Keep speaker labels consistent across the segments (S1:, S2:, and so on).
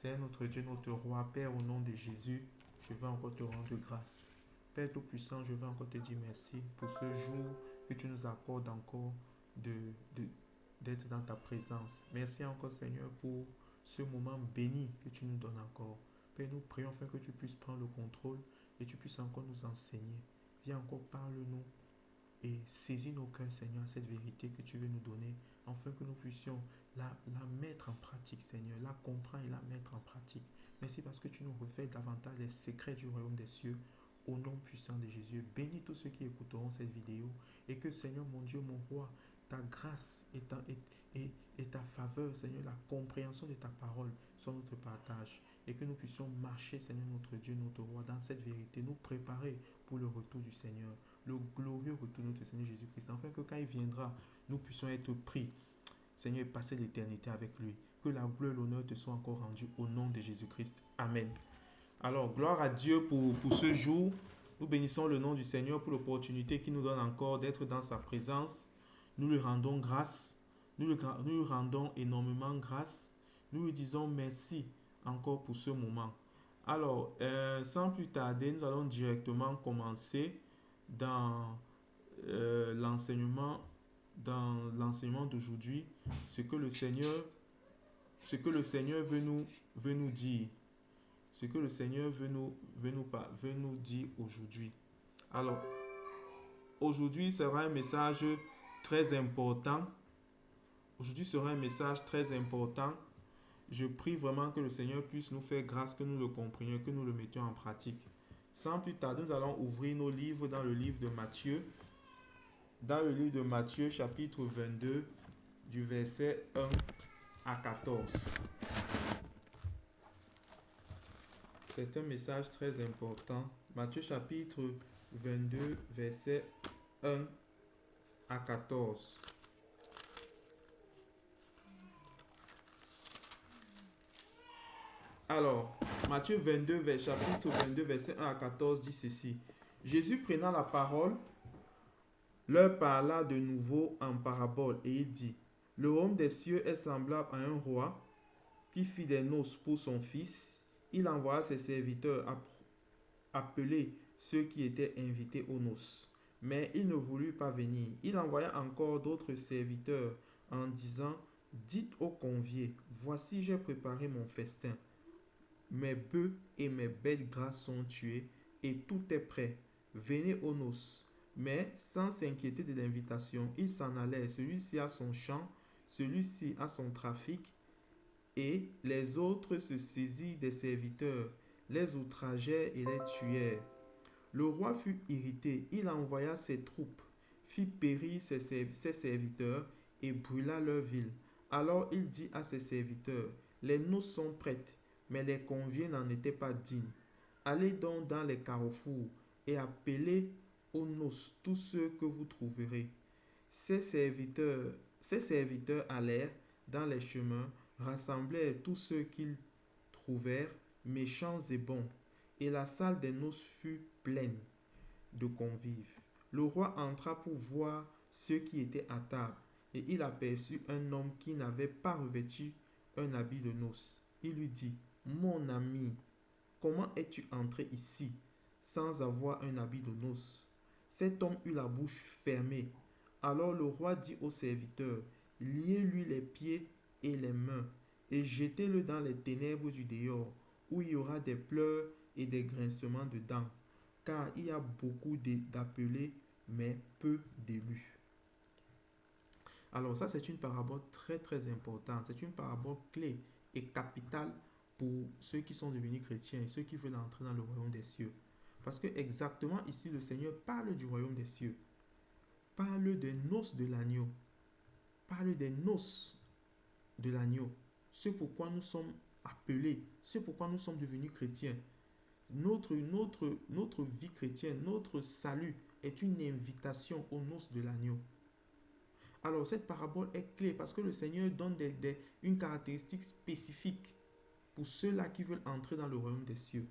S1: Seigneur notre Dieu, notre roi, Père, au nom de Jésus, je veux encore te rendre grâce. Père Tout-Puissant, je veux encore te dire merci pour ce jour que tu nous accordes encore de, de- d'être dans ta présence. Merci encore, Seigneur, pour ce moment béni que tu nous donnes encore. Père, nous prions afin que tu puisses prendre le contrôle et tu puisses encore nous enseigner. Viens encore, parle-nous et saisis nos cœurs, Seigneur, cette vérité que tu veux nous donner, afin que nous puissions la mettre en pratique, Seigneur, la comprendre et la mettre en pratique. Merci parce que tu nous refais davantage les secrets du royaume des cieux. Au nom puissant de Jésus, bénis tous ceux qui écouteront cette vidéo et que, Seigneur, mon Dieu, mon roi, ta grâce et ta faveur, Seigneur, la compréhension de ta parole sont notre partage et que nous puissions marcher, Seigneur, notre Dieu, notre roi, dans cette vérité, nous préparer pour le retour du Seigneur, le glorieux retour de notre Seigneur Jésus-Christ, afin que quand il viendra, nous puissions être pris, Seigneur, et passer l'éternité avec lui. Que la gloire et l'honneur te soient encore rendus au nom de Jésus-Christ. Amen. Alors, gloire à Dieu pour ce jour. Nous bénissons le nom du Seigneur pour l'opportunité qu'il nous donne encore d'être dans sa présence. Nous lui rendons grâce. Nous lui rendons énormément grâce. Nous lui disons merci encore pour ce moment. Alors, sans plus tarder, nous allons directement commencer dans l'enseignement d'aujourd'hui, ce que le Seigneur, ce que le Seigneur veut nous dire, ce que le Seigneur veut nous dire aujourd'hui. Alors, aujourd'hui sera un message très important. Aujourd'hui sera un message très important. Je prie vraiment que le Seigneur puisse nous faire grâce, que nous le comprenions, que nous le mettions en pratique. Sans plus tarder, nous allons ouvrir nos livres dans le livre de Matthieu. Dans le livre de Matthieu, chapitre 22, du verset 1 à 14. C'est un message très important. Matthieu, chapitre 22, verset 1 à 14. Alors, Matthieu 22, chapitre 22, verset 1 à 14 dit ceci. Jésus prenant la parole, leur parla de nouveau en parabole et il dit, le royaume des cieux est semblable à un roi qui fit des noces pour son fils. Il envoya ses serviteurs appeler ceux qui étaient invités aux noces. Mais ils ne voulurent pas venir. Il envoya encore d'autres serviteurs en disant, dites aux conviés, voici j'ai préparé mon festin. Mes bœufs et mes bêtes grasses sont tués et tout est prêt. Venez aux noces. Mais sans s'inquiéter de l'invitation, ils s'en allaient, celui-ci à son champ, celui-ci à son trafic, et les autres se saisirent des serviteurs, les outrageèrent et les tuèrent. Le roi fut irrité, il envoya ses troupes, fit périr ses serviteurs et brûla leur ville. Alors il dit à ses serviteurs, les noces sont prêtes, mais les conviés n'en étaient pas dignes. Allez donc dans les carrefours et appelez aux noces tous ceux que vous trouverez. Ses serviteurs allèrent dans les chemins, rassemblèrent tous ceux qu'ils trouvèrent, méchants et bons, et la salle des noces fut pleine de convives. Le roi entra pour voir ceux qui étaient à table, et il aperçut un homme qui n'avait pas revêtu un habit de noces. Il lui dit, mon ami, comment es-tu entré ici sans avoir un habit de noces? Cet homme eut la bouche fermée. Alors le roi dit aux serviteurs, liez-lui les pieds et les mains, et jetez-le dans les ténèbres du dehors, où il y aura des pleurs et des grincements de dents, car il y a beaucoup d'appelés, mais peu d'élus. Alors ça, c'est une parabole très très importante. C'est une parabole clé et capitale pour ceux qui sont devenus chrétiens et ceux qui veulent entrer dans le royaume des cieux. Parce que exactement ici, le Seigneur parle du royaume des cieux, parle des noces de l'agneau, parle des noces de l'agneau. C'est pourquoi nous sommes appelés, c'est pourquoi nous sommes devenus chrétiens. Notre vie chrétienne, notre salut est une invitation aux noces de l'agneau. Alors cette parabole est clé parce que le Seigneur donne une caractéristique spécifique pour ceux-là qui veulent entrer dans le royaume des cieux.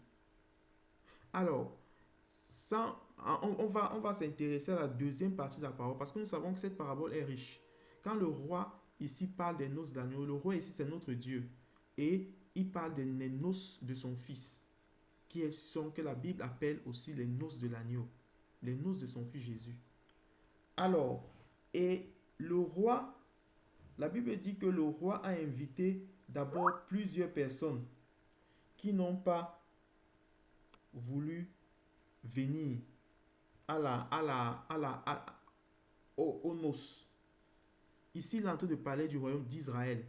S1: Alors, on va s'intéresser à la deuxième partie de la parole parce que nous savons que cette parabole est riche. Quand le roi ici parle des noces d'agneau, le roi ici c'est notre Dieu et il parle des noces de son fils, que la Bible appelle aussi les noces de l'agneau, les noces de son fils Jésus. Alors, et le roi, la Bible dit que le roi a invité d'abord plusieurs personnes qui n'ont pas voulu venir aux noces. Ici, il est en train de parler du royaume d'Israël.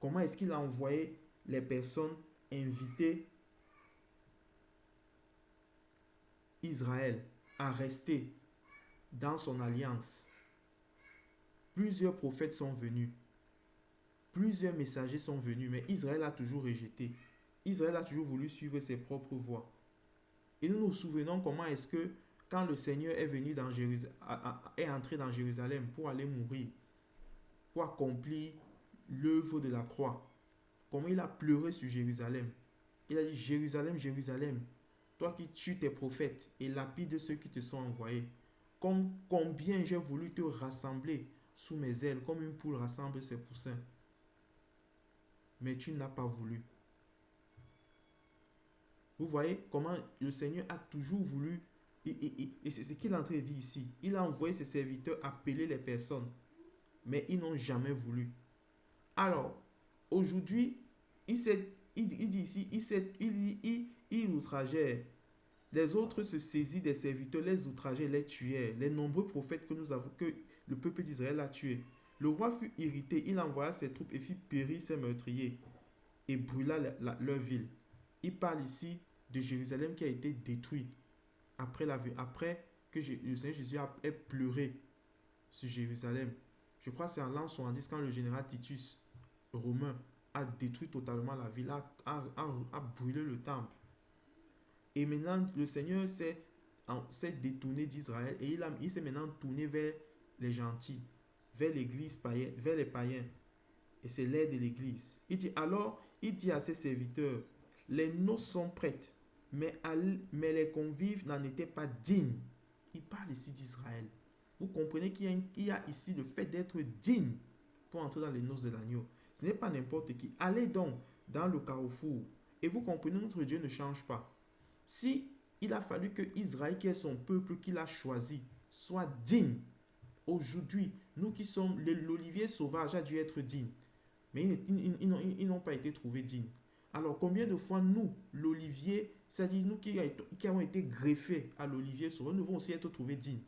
S1: Comment est-ce qu'il a envoyé les personnes inviter Israël à rester dans son alliance? Plusieurs prophètes sont venus, plusieurs messagers sont venus, mais Israël a toujours rejeté. Israël a toujours voulu suivre ses propres voies. Et nous nous souvenons comment est-ce que quand le Seigneur est venu dans Jérusalem, est entré dans Jérusalem pour aller mourir, pour accomplir l'œuvre de la croix, comment il a pleuré sur Jérusalem. Il a dit: Jérusalem, Jérusalem, toi qui tues tes prophètes et lapides ceux qui te sont envoyés, combien j'ai voulu te rassembler sous mes ailes, comme une poule rassemble ses poussins. Mais tu n'as pas voulu. Vous voyez comment le Seigneur a toujours voulu, et c'est ce qu'il est en train de dire ici. Il a envoyé ses serviteurs appeler les personnes, mais ils n'ont jamais voulu. Alors, aujourd'hui, il dit ici, il outrageait. Les autres se saisissent des serviteurs, les outrageaient, les tuaient. Les nombreux prophètes que le peuple d'Israël a tués. Le roi fut irrité, il envoya ses troupes et fit périr ses meurtriers et brûla leur ville. Il parle ici de Jérusalem qui a été détruit après que le Seigneur Jésus ait pleuré sur Jérusalem. Je crois que c'est en l'an 70 quand le général Titus romain a détruit totalement la ville, a brûlé le temple. Et maintenant, le Seigneur s'est détourné d'Israël et il s'est maintenant tourné vers les gentils, vers l'église païenne, vers les païens. Et c'est l'ère de l'église. Il dit à ses serviteurs: les noces sont prêtes, mais les convives n'en étaient pas dignes. Il parle ici d'Israël. Vous comprenez qu'il y a ici le fait d'être digne pour entrer dans les noces de l'agneau. Ce n'est pas n'importe qui. Allez donc dans le carrefour. Et vous comprenez, notre Dieu ne change pas. Si il a fallu que Israël, qui est son peuple qu'il a choisi, soit digne, aujourd'hui, nous qui sommes l'olivier sauvage a dû être digne. Mais ils n'ont pas été trouvés dignes. Alors combien de fois nous, l'olivier, c'est-à-dire nous qui avons été greffés à l'olivier sauvage, nous devons aussi être trouvés dignes.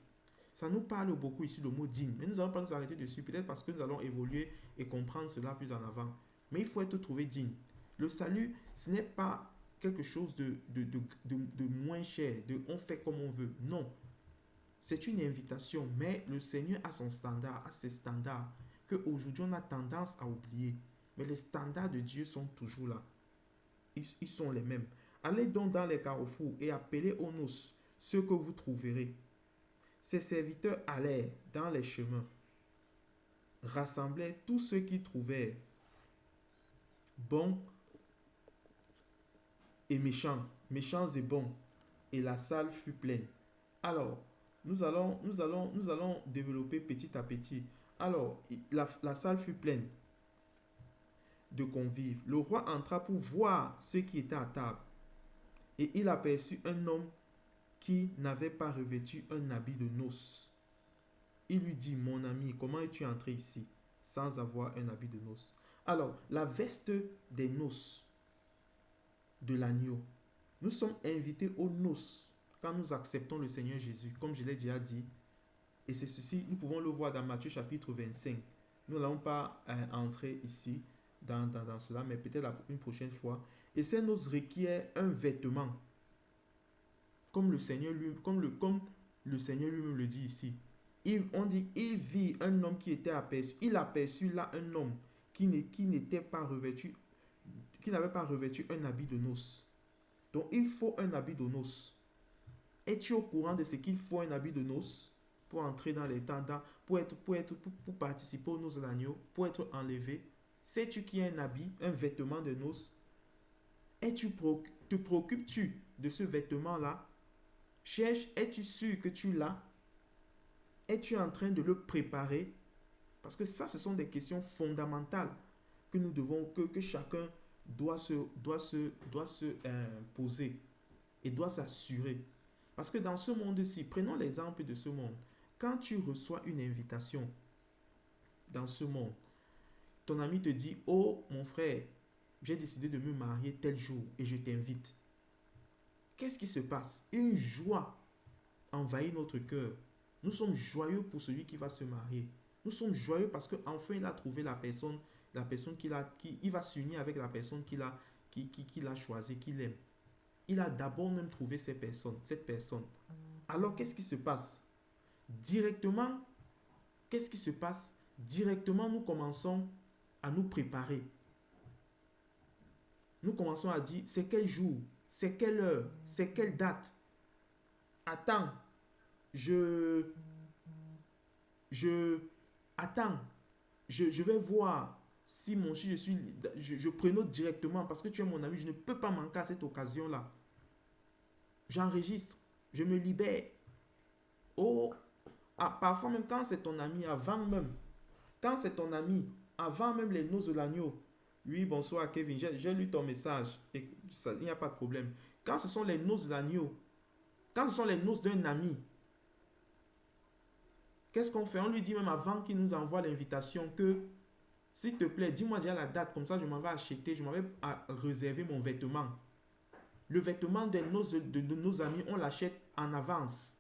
S1: Ça nous parle beaucoup ici le mot digne. Mais nous n'allons pas nous arrêter dessus, peut-être parce que nous allons évoluer et comprendre cela plus en avant. Mais il faut être trouvé digne. Le salut, ce n'est pas quelque chose de moins cher, on fait comme on veut. Non. C'est une invitation, mais le Seigneur a son standard, a ses standards, qu'aujourd'hui on a tendance à oublier. Mais les standards de Dieu sont toujours là. Ils sont les mêmes. Allez donc dans les carrefours et appelez aux noces ceux que vous trouverez. Ses serviteurs allèrent dans les chemins, rassemblaient tous ceux qu'ils trouvèrent, bons et méchants et bons, et la salle fut pleine. Alors, nous allons développer petit à petit. Alors, la salle fut pleine de convives. Le roi entra pour voir ceux qui étaient à table, et il aperçut un homme qui n'avait pas revêtu un habit de noces. Il lui dit: mon ami, comment es-tu entré ici sans avoir un habit de noces? Alors, la veste des noces de l'agneau. Nous sommes invités aux noces quand nous acceptons le Seigneur Jésus, comme je l'ai déjà dit. Et c'est ceci, nous pouvons le voir dans Matthieu chapitre 25. Nous n'allons pas entrer ici dans cela, mais peut-être une prochaine fois. Et ces noces requièrent un vêtement. Comme le Seigneur lui-même le dit ici. On dit, il vit un homme qui était aperçu. Il aperçut là un homme qui n'avait pas revêtu un habit de noces. Donc il faut un habit de noces. Es-tu au courant de ce qu'il faut un habit de noces pour entrer dans les tendants, pour participer aux noces de l'agneau, pour être enlevé? Sais-tu qu'il y a un habit, un vêtement de noces? Te préoccupes-tu de ce vêtement-là? Es-tu sûr que tu l'as? Es-tu en train de le préparer? Parce que ça, ce sont des questions fondamentales que nous devons, que chacun doit se poser et doit s'assurer. Parce que dans ce monde-ci, prenons l'exemple de ce monde. Quand tu reçois une invitation dans ce monde, ton ami te dit, oh mon frère, j'ai décidé de me marier tel jour et je t'invite. Qu'est-ce qui se passe? Une joie envahit notre cœur. Nous sommes joyeux pour celui qui va se marier. Nous sommes joyeux parce qu'enfin il a trouvé la personne il va s'unir avec la personne qu'il a choisie, qu'il aime. Il a d'abord même trouvé cette personne. Alors qu'est-ce qui se passe? Directement, qu'est-ce qui se passe? Directement, nous commençons à nous préparer. Nous commençons à dire, c'est quel jour? C'est quelle heure? C'est quelle date? Attends, je attends, je vais voir si je prénote directement parce que tu es mon ami, je ne peux pas manquer à cette occasion-là. J'enregistre, je me libère. Oh, parfois même quand c'est ton ami, avant même les noces de l'agneau. Oui, bonsoir Kevin, j'ai lu ton message et il n'y a pas de problème. Quand ce sont les noces de l'agneau, quand ce sont les noces d'un ami, qu'est-ce qu'on fait? On lui dit même avant qu'il nous envoie l'invitation que, s'il te plaît, dis-moi déjà la date, comme ça je m'en vais acheter, je m'en vais réserver mon vêtement. Le vêtement des noces de nos amis, on l'achète en avance.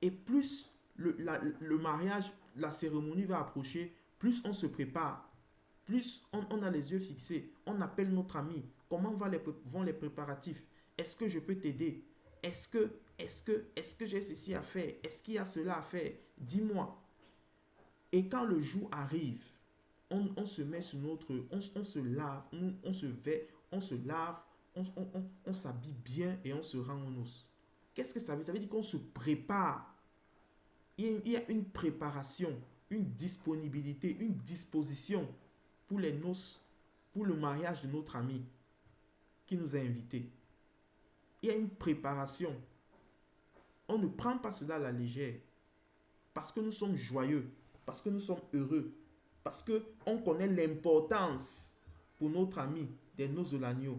S1: Et plus le mariage, la cérémonie va approcher, plus on se prépare, plus on a les yeux fixés, on appelle notre ami. Comment vont les préparatifs? Est-ce que je peux t'aider? Est-ce que j'ai ceci à faire? Est-ce qu'il y a cela à faire? Dis-moi. Et quand le jour arrive, on se met sur on se lave, on se vêt, on se lave, on s'habille bien et on se rend aux noces. Qu'est-ce que ça veut dire? Ça veut dire qu'on se prépare. Il y a une préparation, une disponibilité, une disposition pour les noces, pour le mariage de notre ami qui nous a invités. Il y a une préparation. On ne prend pas cela à la légère parce que nous sommes joyeux, parce que nous sommes heureux, parce qu'on connaît l'importance pour notre ami des noces de l'agneau.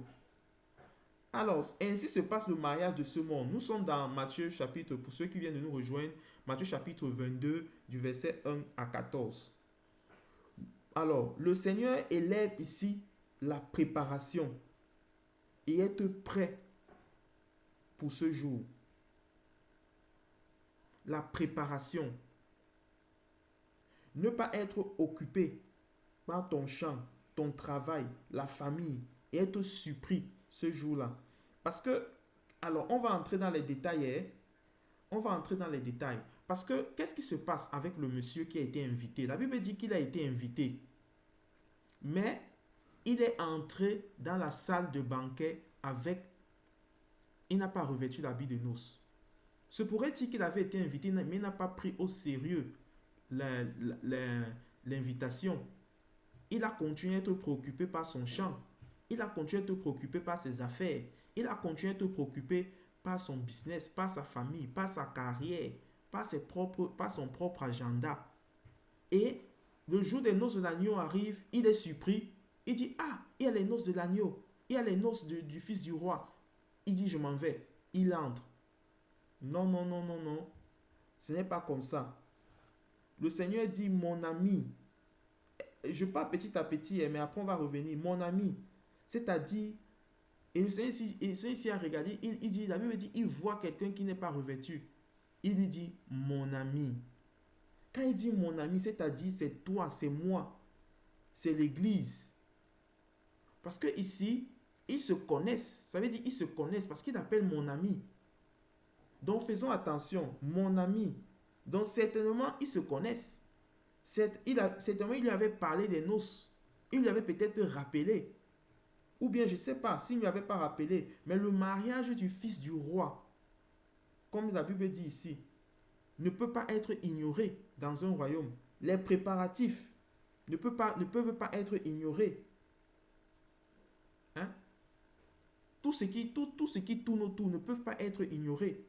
S1: Alors, ainsi se passe le mariage de ce monde. Nous sommes dans Matthieu chapitre, pour ceux qui viennent de nous rejoindre, Matthieu chapitre 22, du verset 1 à 14. Alors, le Seigneur élève ici la préparation et être prêt pour ce jour. La préparation. Ne pas être occupé par ton champ, ton travail, la famille et être surpris ce jour-là. Parce que, alors, on va entrer dans les détails. On va entrer dans les détails. Parce que, qu'est-ce qui se passe avec le monsieur qui a été invité? La Bible dit qu'il a été invité. Mais, il est entré dans la salle de banquet avec... Il n'a pas revêtu l'habit de noces. Se pourrait-il qu'il avait été invité, mais il n'a pas pris au sérieux l'invitation. Il a continué à être préoccupé par son champ. Il a continué à être préoccupé par ses affaires. Il a continué à être préoccupé par son business, par sa famille, par sa carrière, par son propre agenda. Et le jour des noces de l'agneau arrive, il est surpris. Il dit, ah, il y a les noces de l'agneau. Il y a les noces du fils du roi. Il dit, je m'en vais. Il entre. Non, non, non, non, non. Ce n'est pas comme ça. Le Seigneur dit, mon ami. Je parle petit à petit, mais après on va revenir. Mon ami. C'est-à-dire, et le Seigneur ici a regardé, il dit, la Bible dit, il voit quelqu'un qui n'est pas revêtu. Il lui dit, mon ami. Quand il dit mon ami, c'est-à-dire, c'est toi, c'est moi. C'est l'église. Parce que ici, ils se connaissent. Ça veut dire, ils se connaissent parce qu'il appelle mon ami. Donc, faisons attention. Mon ami. Donc, certainement, ils se connaissent. Certainement, il lui avait parlé des noces. Il lui avait peut-être rappelé. Ou bien, je ne sais pas, s'il ne lui avait pas rappelé. Mais le mariage du fils du roi, comme la Bible dit ici, ne peut pas être ignoré dans un royaume. Les préparatifs ne peuvent pas être ignorés. Hein? Tout ce qui tourne autour ne peuvent pas être ignorés.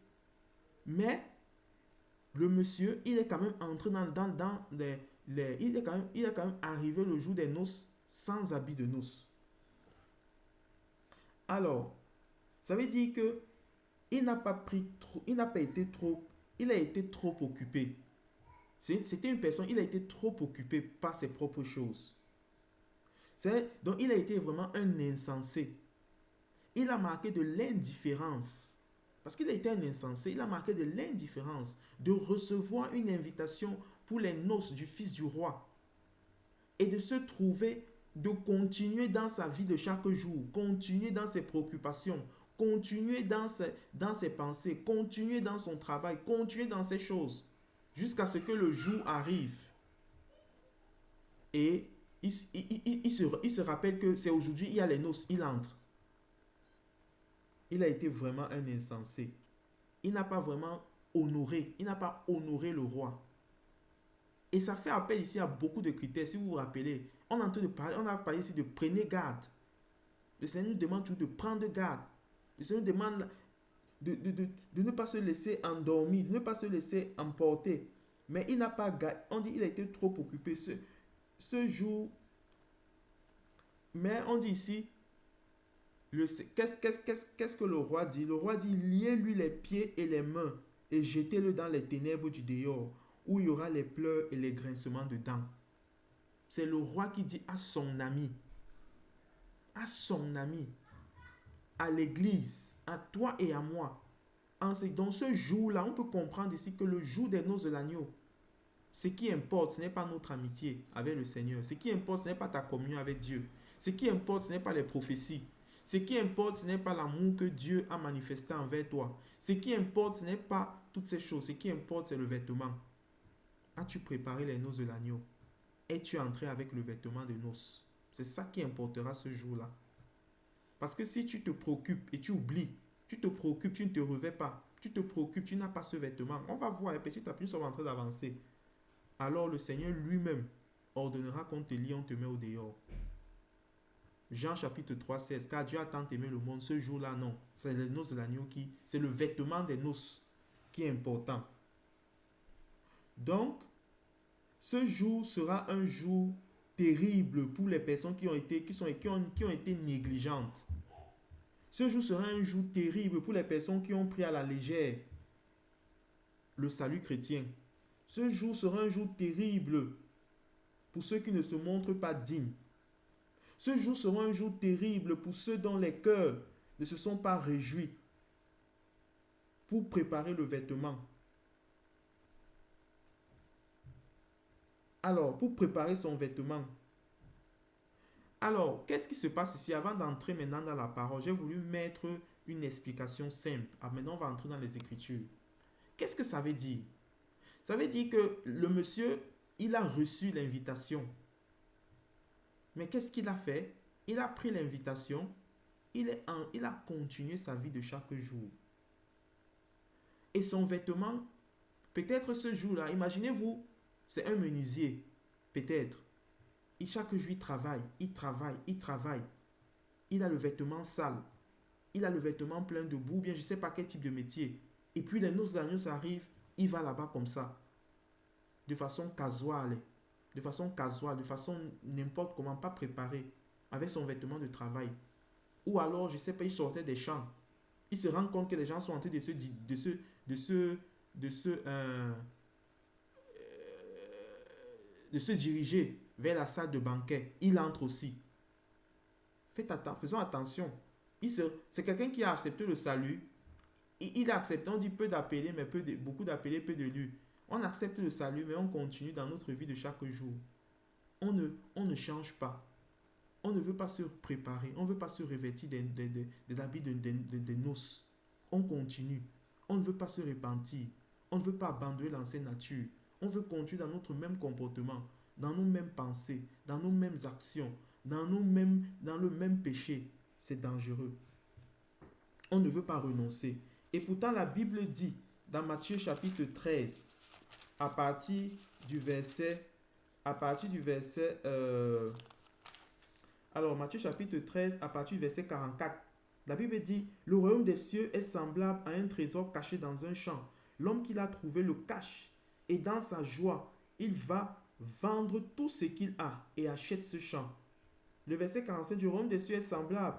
S1: Mais le monsieur, il est quand même entré il est quand même arrivé le jour des noces sans habit de noces. Alors, ça veut dire que il n'a pas pris trop, il n'a pas été trop, il a été trop occupé. C'était une personne, il a été trop occupé par ses propres choses. Donc, il a été vraiment un insensé. Il a marqué de l'indifférence. Parce qu'il a été un insensé, il a marqué de l'indifférence de recevoir une invitation pour les noces du fils du roi et de se trouver, de continuer dans sa vie de chaque jour, continuer dans ses préoccupations, continuer dans ses pensées, continuer dans son travail, continuer dans ses choses, jusqu'à ce que le jour arrive. Et il se rappelle que c'est aujourd'hui, il y a les noces, il entre. Il a été vraiment un insensé. Il n'a pas vraiment honoré, il n'a pas honoré le roi. Et ça fait appel ici à beaucoup de critères. Si vous vous rappelez, on est en train de parler, on a parlé ici de prenez garde. Le Seigneur nous demande toujours de prendre garde. Le Seigneur nous demande de ne pas se laisser endormir, de ne pas se laisser emporter. Mais il n'a pas gardé. On dit qu'il a été trop occupé ce jour. Mais on dit ici, qu'est-ce que le roi dit? Le roi dit, liez-lui les pieds et les mains et jetez-le dans les ténèbres du dehors, où il y aura les pleurs et les grincements de dents. C'est le roi qui dit à son ami, à l'église, à toi et à moi. Dans ce jour-là, on peut comprendre ici que le jour des noces de l'agneau, ce qui importe, ce n'est pas notre amitié avec le Seigneur. Ce qui importe, ce n'est pas ta communion avec Dieu. Ce qui importe, ce n'est pas les prophéties. Ce qui importe, ce n'est pas l'amour que Dieu a manifesté envers toi. Ce qui importe, ce n'est pas toutes ces choses. Ce qui importe, c'est le vêtement. As-tu préparé les noces de l'agneau? Es-tu entré avec le vêtement de noces? C'est ça qui importera ce jour-là. Parce que si tu te préoccupes et tu oublies, tu te préoccupes, tu ne te revêts pas, tu te préoccupes, tu n'as pas ce vêtement, on va voir, petit à petit, nous sommes en train d'avancer. Alors le Seigneur lui-même ordonnera qu'on te lie, on te met au dehors. Jean chapitre 3, 16. Car Dieu a tant aimé le monde, ce jour-là, non. C'est les noces de l'agneau c'est le vêtement des noces qui est important. Donc, ce jour sera un jour terrible pour les personnes qui ont été négligentes. Ce jour sera un jour terrible pour les personnes qui ont pris à la légère le salut chrétien. Ce jour sera un jour terrible pour ceux qui ne se montrent pas dignes. Ce jour sera un jour terrible pour ceux dont les cœurs ne se sont pas réjouis pour préparer le vêtement. Alors, pour préparer son vêtement. Alors, qu'est-ce qui se passe ici? Avant d'entrer maintenant dans la parole, j'ai voulu mettre une explication simple. Maintenant, on va entrer dans les Écritures. Qu'est-ce que ça veut dire? Ça veut dire que le monsieur, il a reçu l'invitation. Mais qu'est-ce qu'il a fait? Il a pris l'invitation, il a continué sa vie de chaque jour. Et son vêtement, peut-être ce jour-là, imaginez-vous, c'est un menuisier, peut-être. Et chaque jour, il travaille. Il a le vêtement sale. Il a le vêtement plein de boue, bien je ne sais pas quel type de métier. Et puis les noces d'agneau arrivent, il va là-bas comme ça. De façon casuale, de façon n'importe comment, pas préparé, avec son vêtement de travail. Ou alors, je ne sais pas, il sortait des champs. Il se rend compte que les gens sont en train de se diriger vers la salle de banquet. Il entre aussi. Faisons attention. C'est quelqu'un qui a accepté le salut. Il a accepté, on dit peu d'appeler, mais beaucoup d'appeler, peu de lus. On accepte le salut, mais on continue dans notre vie de chaque jour. On ne change pas. On ne veut pas se préparer. On ne veut pas se revêtir de l'habit des noces. On continue. On ne veut pas se repentir. On ne veut pas abandonner l'ancienne nature. On veut continuer dans notre même comportement, dans nos mêmes pensées, dans nos mêmes actions, dans le même péché. C'est dangereux. On ne veut pas renoncer. Et pourtant, la Bible dit, dans Matthieu chapitre 13, à partir du verset... Alors, Matthieu chapitre 13, à partir du verset 44, la Bible dit, le royaume des cieux est semblable à un trésor caché dans un champ. L'homme qui l'a trouvé le cache, et dans sa joie, il va vendre tout ce qu'il a et achète ce champ. Le verset 45 du royaume des cieux est semblable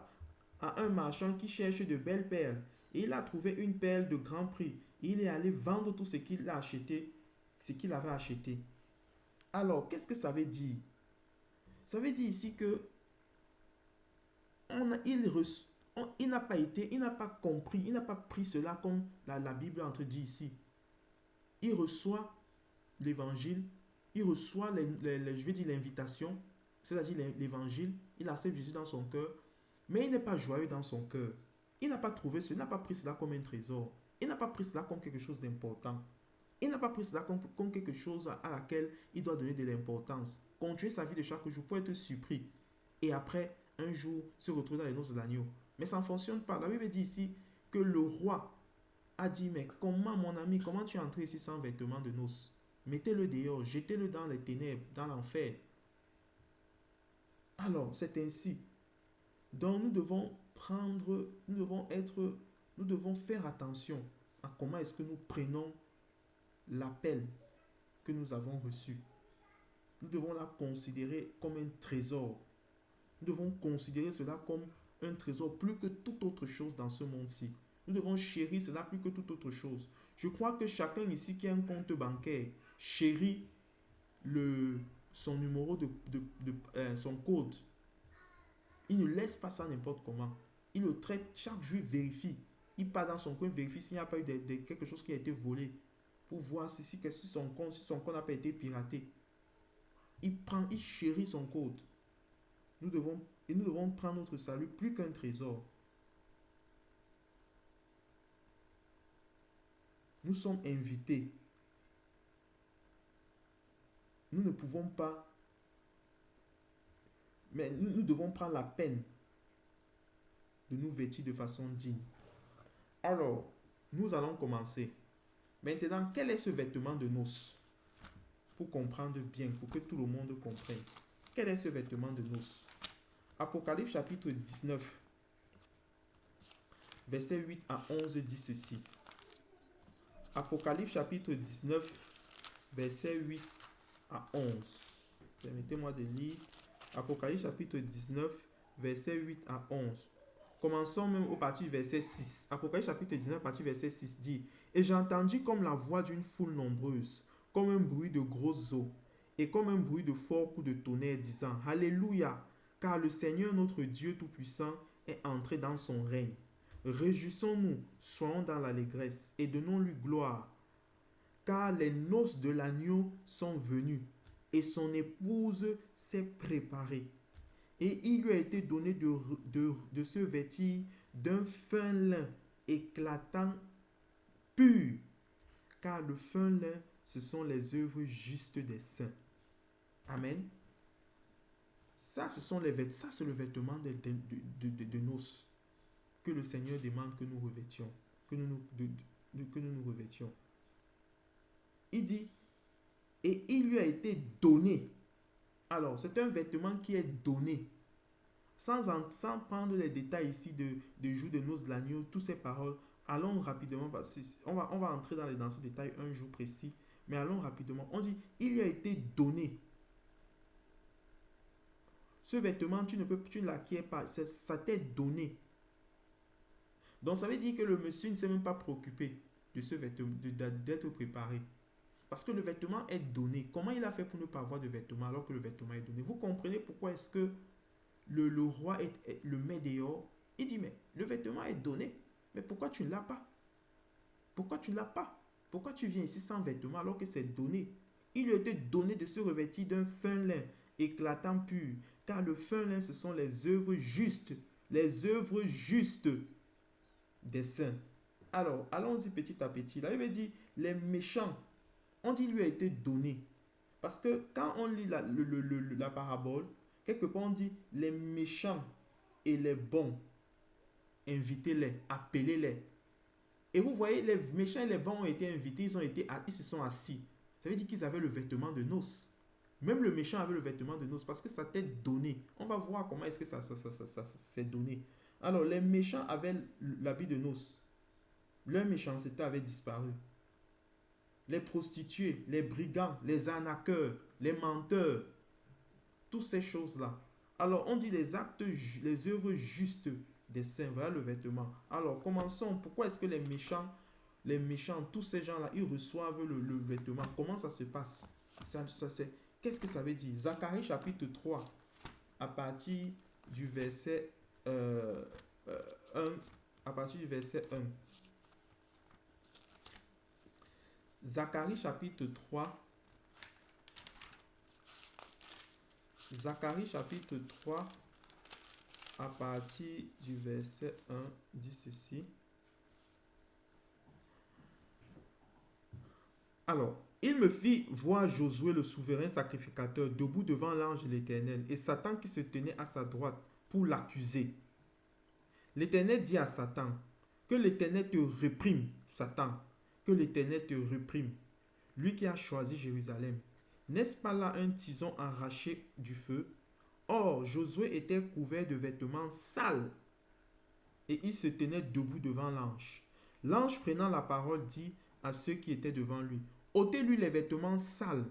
S1: à un marchand qui cherche de belles perles. Et il a trouvé une perle de grand prix. Il est allé vendre tout ce qu'il a acheté, ce qu'il avait acheté. Alors, qu'est-ce que ça veut dire? Ça veut dire ici que il n'a pas été, il n'a pas compris, il n'a pas pris cela comme la Bible est en train de dire ici. Il reçoit l'évangile, il reçoit je vais dire l'invitation, c'est-à-dire l'évangile, il accepte Jésus dans son cœur, mais il n'est pas joyeux dans son cœur. Il n'a pas trouvé cela, il n'a pas pris cela comme un trésor. Il n'a pas pris cela comme quelque chose d'important. Il n'a pas pris cela comme quelque chose à laquelle il doit donner de l'importance. Continuer sa vie de chaque jour pour être surpris. Et après, un jour, se retrouver dans les noces de l'agneau. Mais ça ne fonctionne pas. La Bible dit ici que le roi a dit, mais comment mon ami, comment tu es entré ici sans vêtements de noces? Mettez-le dehors, jetez-le dans les ténèbres, dans l'enfer. Alors, c'est ainsi. Donc, nous devons nous devons faire attention à comment est-ce que nous prenons l'appel que nous avons reçu. Nous devons la considérer comme un trésor. Nous devons considérer cela comme un trésor plus que toute autre chose dans ce monde-ci. Nous devons chérir cela plus que toute autre chose. Je crois que chacun ici qui a un compte bancaire chérit son numéro son code. Il ne laisse pas ça n'importe comment. Il le traite chaque jour, il vérifie. Il part dans son coin, vérifie s'il n'y a pas eu quelque chose qui a été volé. Pour voir si son compte n'a pas été piraté. Il chérit son code. Nous devons prendre notre salut plus qu'un trésor. Nous sommes invités. Nous ne pouvons pas, mais nous devons prendre la peine de nous vêtir de façon digne. Alors, nous allons commencer. Maintenant, quel est ce vêtement de noces? Pour comprendre bien, pour que tout le monde comprenne. Quel est ce vêtement de noces? Apocalypse chapitre 19, verset 8 à 11 dit ceci. Apocalypse chapitre 19, verset 8 à 11. Permettez-moi de lire. Apocalypse chapitre 19, verset 8 à 11. Commençons même au parti du verset 6. Apocalypse chapitre 19, partie verset 6 dit: Et j'entendis comme la voix d'une foule nombreuse, comme un bruit de grosses eaux, et comme un bruit de forts coups de tonnerre, disant: Alléluia, car le Seigneur notre Dieu Tout-Puissant est entré dans son règne. Réjouissons-nous, soyons dans l'allégresse, et donnons-lui gloire, car les noces de l'agneau sont venues, et son épouse s'est préparée. Et il lui a été donné de se vêtir d'un fin lin éclatant, pur, car le fin lin, ce sont les œuvres justes des saints. Amen. Ça, c'est le vêtement de noces que le Seigneur demande que nous revêtions, que nous revêtions. Il dit, et il lui a été donné. Alors, c'est un vêtement qui est donné. Sans prendre les détails ici de jour de noces de l'agneau, toutes ces paroles, allons rapidement, on va entrer dans ce détail un jour précis, mais allons rapidement. On dit, il lui a été donné. Ce vêtement, tu ne l'acquiers pas, ça t'est donné. Donc, ça veut dire que le monsieur ne s'est même pas préoccupé de ce vêtement, d'être préparé. Parce que le vêtement est donné. Comment il a fait pour ne pas avoir de vêtement alors que le vêtement est donné? Vous comprenez pourquoi est-ce que le roi le met dehors? Il dit, mais le vêtement est donné. Mais pourquoi tu ne l'as pas? Pourquoi tu ne l'as pas? Pourquoi tu viens ici sans vêtement alors que c'est donné? Il lui a été donné de se revêtir d'un fin lin éclatant pur. Car le fin lin, ce sont les œuvres justes. Les œuvres justes des saints. Alors, allons-y petit à petit. La Bible dit, les méchants, on dit lui a été donné. Parce que quand on lit la parabole, quelque part on dit les méchants et les bons, invitez-les, appelez-les. Et vous voyez, les méchants et les bons ont été invités, ils se sont assis. Ça veut dire qu'ils avaient le vêtement de noces. Même le méchant avait le vêtement de noces parce que ça t'est donné. On va voir comment est-ce que ça s'est donné. Alors, les méchants avaient l'habit de noces. Leur méchanceté avait disparu. Les prostituées, les brigands, les arnaqueurs, les menteurs, toutes ces choses-là. Alors, on dit les œuvres justes des saints. Voilà le vêtement. Alors, commençons. Pourquoi est-ce que les méchants, tous ces gens-là, ils reçoivent le vêtement? Comment ça se passe? Qu'est-ce que ça veut dire? Zacharie chapitre 3, à partir du verset 1. À partir du verset 1. Zacharie chapitre 3. Zacharie chapitre 3, à partir du verset 1, dit ceci. Alors, il me fit voir Josué le souverain sacrificateur debout devant l'ange de l'Éternel et Satan qui se tenait à sa droite pour l'accuser. L'Éternel dit à Satan, que l'Éternel te réprime, Satan, que l'Éternel te réprime, lui qui a choisi Jérusalem. N'est-ce pas là un tison arraché du feu? Or, Josué était couvert de vêtements sales et il se tenait debout devant l'ange. L'ange prenant la parole dit à ceux qui étaient devant lui, ôtez-lui les vêtements sales.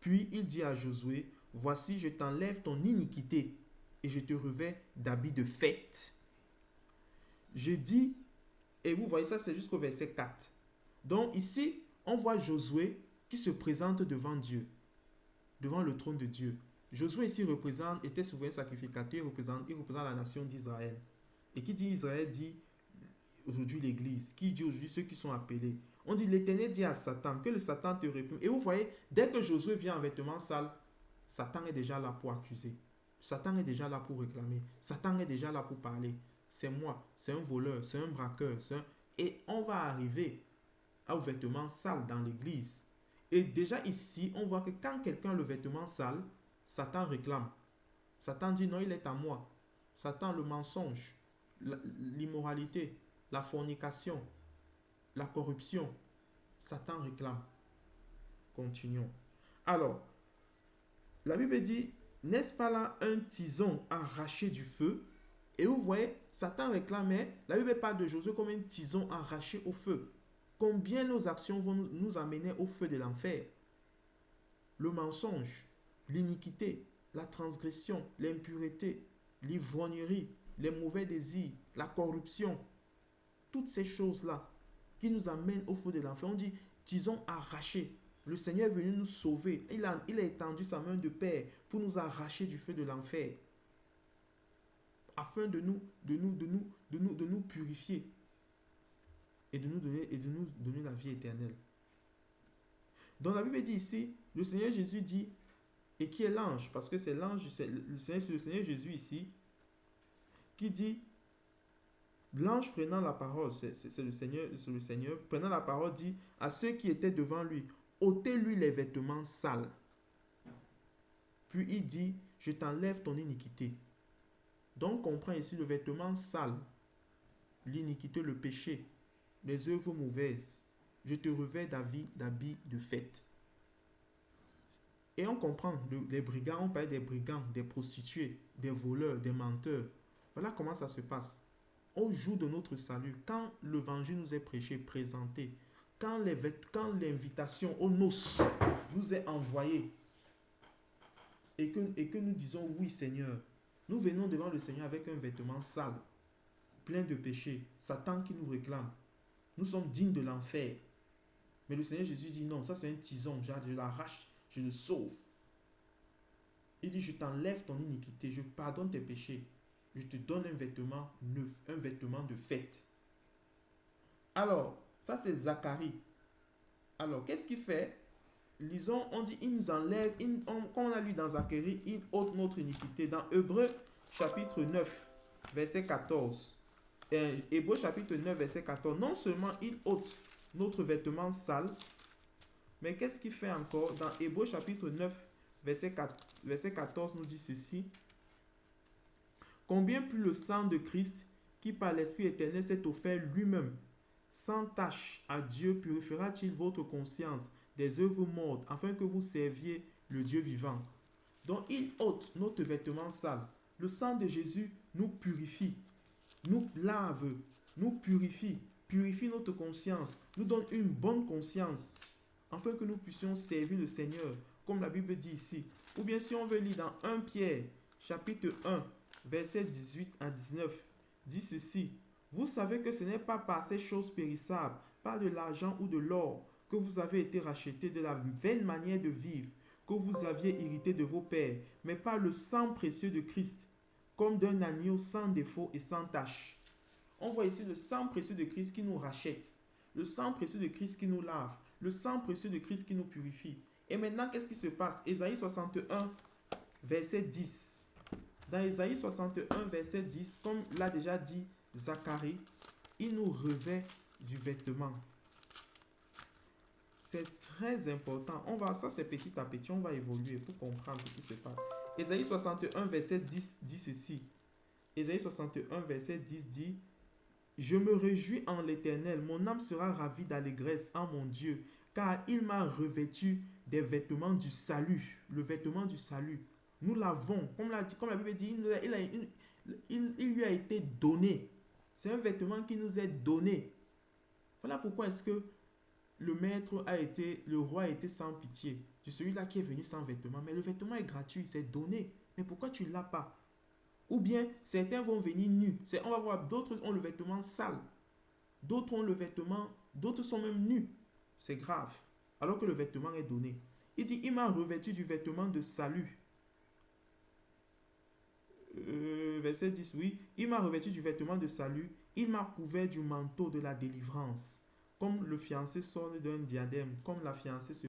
S1: Puis il dit à Josué, voici, je t'enlève ton iniquité et je te revêts d'habits de fête. Je dis, et vous voyez ça, c'est jusqu'au verset 4. Donc ici, on voit Josué qui se présente devant Dieu, devant le trône de Dieu. Josué ici était souverain sacrificateur, il représente la nation d'Israël. Et qui dit Israël dit aujourd'hui l'Église, qui dit aujourd'hui ceux qui sont appelés. On dit l'Éternel dit à Satan, que le Satan te réprime. Et vous voyez, dès que Josué vient en vêtements sales, Satan est déjà là pour accuser. Satan est déjà là pour réclamer. Satan est déjà là pour parler. C'est moi, c'est un voleur, c'est un braqueur. Et on va arriver aux vêtements sales dans l'église. Et déjà ici, on voit que quand quelqu'un a le vêtement sale, Satan réclame. Satan dit non, il est à moi. Satan, le mensonge, l'immoralité, la fornication, la corruption. Satan réclame. Continuons. Alors, la Bible dit, n'est-ce pas là un tison arraché du feu? Et vous voyez, Satan réclamait, la Bible parle de Josué comme un tison arraché au feu. Combien nos actions vont nous amener au feu de l'enfer? Le mensonge, l'iniquité, la transgression, l'impureté, l'ivrognerie, les mauvais désirs, la corruption. Toutes ces choses-là qui nous amènent au feu de l'enfer. On dit tison arraché. Le Seigneur est venu nous sauver. Il a étendu sa main de paix pour nous arracher du feu de l'enfer. Afin de nous purifier et de nous donner la vie éternelle. Donc la Bible dit ici, le Seigneur Jésus dit, et qui est l'ange, parce que c'est l'ange, c'est le Seigneur Jésus ici, qui dit, l'ange prenant la parole, c'est le Seigneur, prenant la parole dit à ceux qui étaient devant lui, ôtez-lui les vêtements sales. Puis il dit, je t'enlève ton iniquité. Donc on comprend ici le vêtement sale, l'iniquité, le péché, les œuvres mauvaises. Je te revêts d'habits de fête. Et on comprend, les brigands, on parle des brigands, des prostituées, des voleurs, des menteurs. Voilà comment ça se passe. Au jour de notre salut, quand l'évangile nous est prêché, présenté, quand l'invitation aux noces nous est envoyée, et que nous disons oui Seigneur, nous venons devant le Seigneur avec un vêtement sale, plein de péchés, Satan qui nous réclame. Nous sommes dignes de l'enfer. Mais le Seigneur Jésus dit non, ça c'est un tison, je l'arrache, je le sauve. Il dit je t'enlève ton iniquité, je pardonne tes péchés, je te donne un vêtement neuf, un vêtement de fête. Alors, ça c'est Zacharie. Alors, qu'est-ce qu'il fait? Lisons, on dit il nous enlève, comme on a lu dans Zacharie, il ôte notre iniquité. Dans Hébreux chapitre 9, verset 14. Hébreux chapitre 9, verset 14. Non seulement il ôte notre vêtement sale, mais qu'est-ce qu'il fait encore? Dans Hébreux chapitre 9, verset 14 nous dit ceci. Combien plus le sang de Christ, qui par l'Esprit éternel s'est offert lui-même, sans tache à Dieu, purifiera-t-il votre conscience des œuvres mortes, afin que vous serviez le Dieu vivant. Donc il ôte notre vêtement sale. Le sang de Jésus nous purifie, nous lave, nous purifie notre conscience, nous donne une bonne conscience, afin que nous puissions servir le Seigneur, comme la Bible dit ici. Ou bien si on veut lire dans 1 Pierre, chapitre 1, verset 18 à 19, dit ceci: vous savez que ce n'est pas par ces choses périssables, pas de l'argent ou de l'or, que vous avez été rachetés de la vaine manière de vivre que vous aviez hérité de vos pères, mais par le sang précieux de Christ, comme d'un agneau sans défaut et sans tache. On voit ici le sang précieux de Christ qui nous rachète, le sang précieux de Christ qui nous lave, le sang précieux de Christ qui nous purifie. Et maintenant, qu'est-ce qui se passe? Ésaïe 61, verset 10. Dans Ésaïe 61, verset 10, comme l'a déjà dit Zacharie, il nous revêt du vêtement. C'est très important. Ça c'est petit à petit, on va évoluer pour comprendre ce qui se passe. Ésaïe 61, verset 10 dit ceci. Ésaïe 61, verset 10 dit: je me réjouis en l'Éternel, mon âme sera ravie d'allégresse en mon Dieu, car il m'a revêtu des vêtements du salut. Le vêtement du salut. Nous l'avons, comme la Bible dit, il lui a été donné. C'est un vêtement qui nous est donné. Voilà pourquoi est-ce que le roi a été sans pitié de celui-là qui est venu sans vêtement. Mais le vêtement est gratuit, c'est donné. Mais pourquoi tu ne l'as pas? Ou bien certains vont venir nus. On va voir, d'autres ont le vêtement sale. D'autres ont le vêtement, d'autres sont même nus. C'est grave. Alors que le vêtement est donné. Il dit, il m'a revêtu du vêtement de salut. Verset 10, oui. Il m'a revêtu du vêtement de salut. Il m'a couvert du manteau de la délivrance. Comme le fiancé s'orne d'un diadème, comme la fiancée se